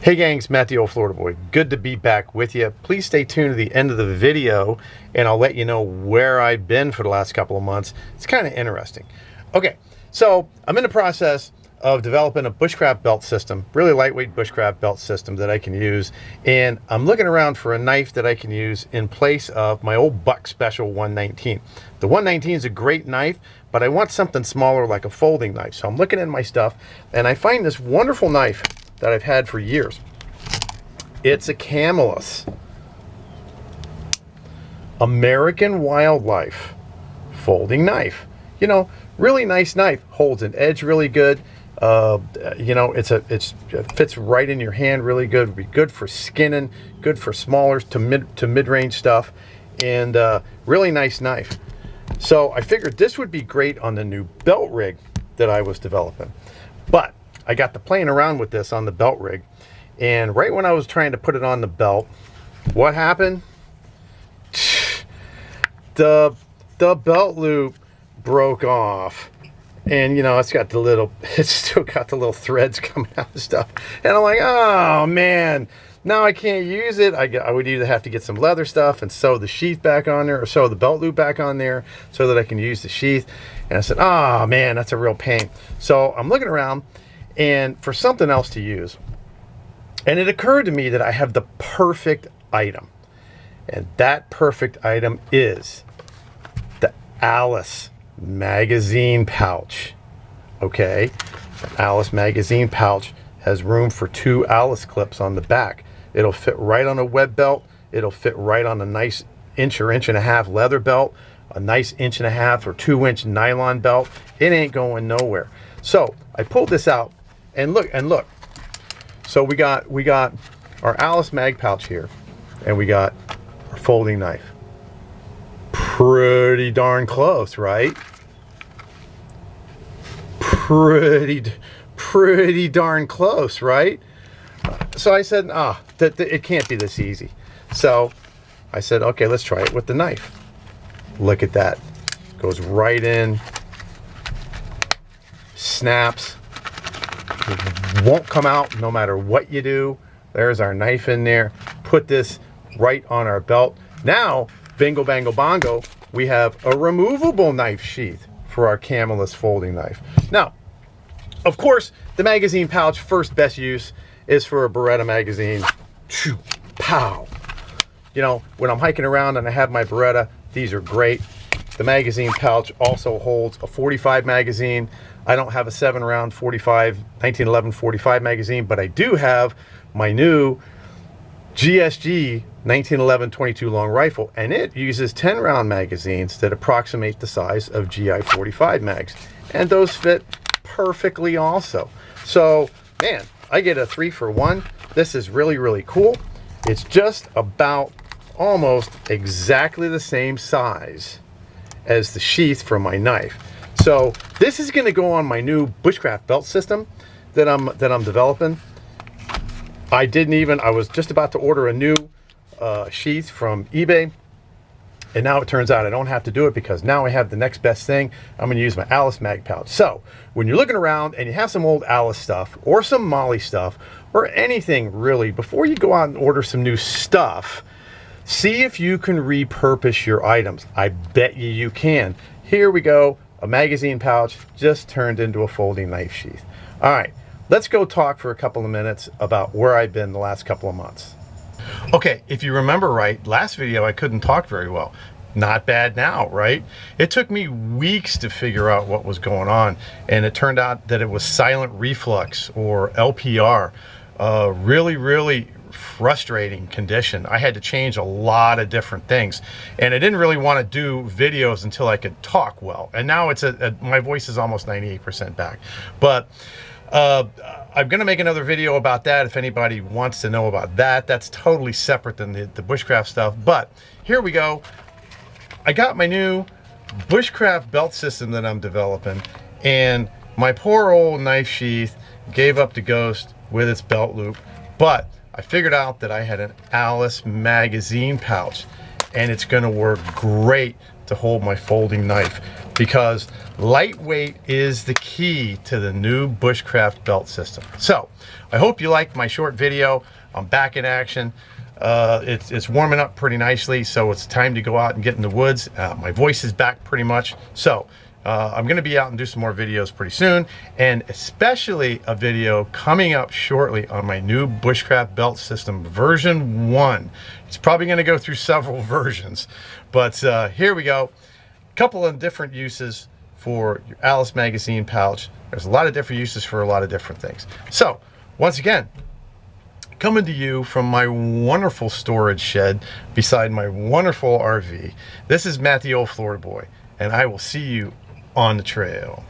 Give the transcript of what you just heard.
Hey gangs, Matt the Old Florida Boy. Good to be back with you. Please stay tuned to the end of the video and I'll let you know where I've been for the last couple of months. It's kind of interesting. Okay, so I'm in the process of developing a bushcraft belt system, really lightweight bushcraft belt system that I can use. And I'm looking around for a knife that I can use in place of my old Buck Special 119. The 119 is a great knife, but I want something smaller like a folding knife. So I'm looking in my stuff and I find this wonderful knife that I've had for years. It's a Camelus American Wildlife folding knife. You know, really nice knife, holds an edge really good. You know, it fits right in your hand really good. Would be good for skinning, good for smaller to mid-range stuff, and really nice knife. So I figured this would be great on the new belt rig that I was developing. But I got to playing around with this on the belt rig, and right when I was trying to put it on the belt, what happened? The belt loop broke off, and you know it's still got the little threads coming out and stuff. And I'm like, oh man, now I can't use it. I would either have to get some leather stuff and sew the sheath back on there, or sew the belt loop back on there so that I can use the sheath. And I said, oh man, that's a real pain. So I'm looking around and for something else to use, and it occurred to me that I have the perfect item, and that perfect item is the Alice magazine pouch. Okay, an Alice magazine pouch has room for 2 Alice clips on the back. It'll fit right on a web belt. It'll fit right on a nice inch or inch and a half leather belt, a nice 1.5 or 2-inch nylon belt. It ain't going nowhere. So I pulled this out. And look, so we got our Alice mag pouch here, and we got our folding knife. Pretty darn close, right? Pretty darn close, right? So I said, it can't be this easy. So I said, okay, let's try it with the knife. Look at that. Goes right in, snaps. It won't come out no matter what you do. There's our knife in there. Put this right on our belt. Now, bingo bango bongo, we have a removable knife sheath for our Camelus folding knife. Now, of course, the magazine pouch first best use is for a Beretta magazine. Choo, pow. You know, when I'm hiking around and I have my Beretta, these are great. The magazine pouch also holds a 45 magazine. I don't have a 7-round 1911 45 magazine, but I do have my new GSG 1911 22 long rifle, and it uses 10-round magazines that approximate the size of GI 45 mags, and those fit perfectly also. So, man, I get a 3-for-1. This is really cool. It's just about almost exactly the same size as the sheath for my knife. So this is going to go on my new bushcraft belt system that I'm developing. I was just about to order a new sheath from eBay, and now it turns out I don't have to do it because now I have the next best thing. I'm going to use my Alice mag pouch. So when you're looking around and you have some old Alice stuff or some Molly stuff or anything really, before you go out and order some new stuff, see if you can repurpose your items. I bet you can. Here we go. A magazine pouch just turned into a folding knife sheath. All right, let's go talk for a couple of minutes about where I've been the last couple of months. Okay, if you remember right, last video I couldn't talk very well. Not bad now, right? It took me weeks to figure out what was going on, and it turned out that it was silent reflux, or LPR. Really frustrating condition. I had to change a lot of different things, and I didn't really want to do videos until I could talk well, and now it's my voice is almost 98% back. But I'm gonna make another video about that if anybody wants to know about that. That's totally separate than the bushcraft stuff. But here we go. I got my new bushcraft belt system that I'm developing, and my poor old knife sheath gave up the ghost with its belt loop, but I figured out that I had an Alice magazine pouch, and it's going to work great to hold my folding knife, because lightweight is the key to the new bushcraft belt system. So I hope you liked my short video. I'm back in action. It's warming up pretty nicely, so it's time to go out and get in the woods. My voice is back pretty much, so I'm going to be out and do some more videos pretty soon, and especially a video coming up shortly on my new bushcraft belt system version 1. It's probably going to go through several versions, but here we go. A couple of different uses for your Alice magazine pouch. There's a lot of different uses for a lot of different things. So once again, coming to you from my wonderful storage shed beside my wonderful RV, this is Matt the Old Florida Boy, and I will see you on the trail.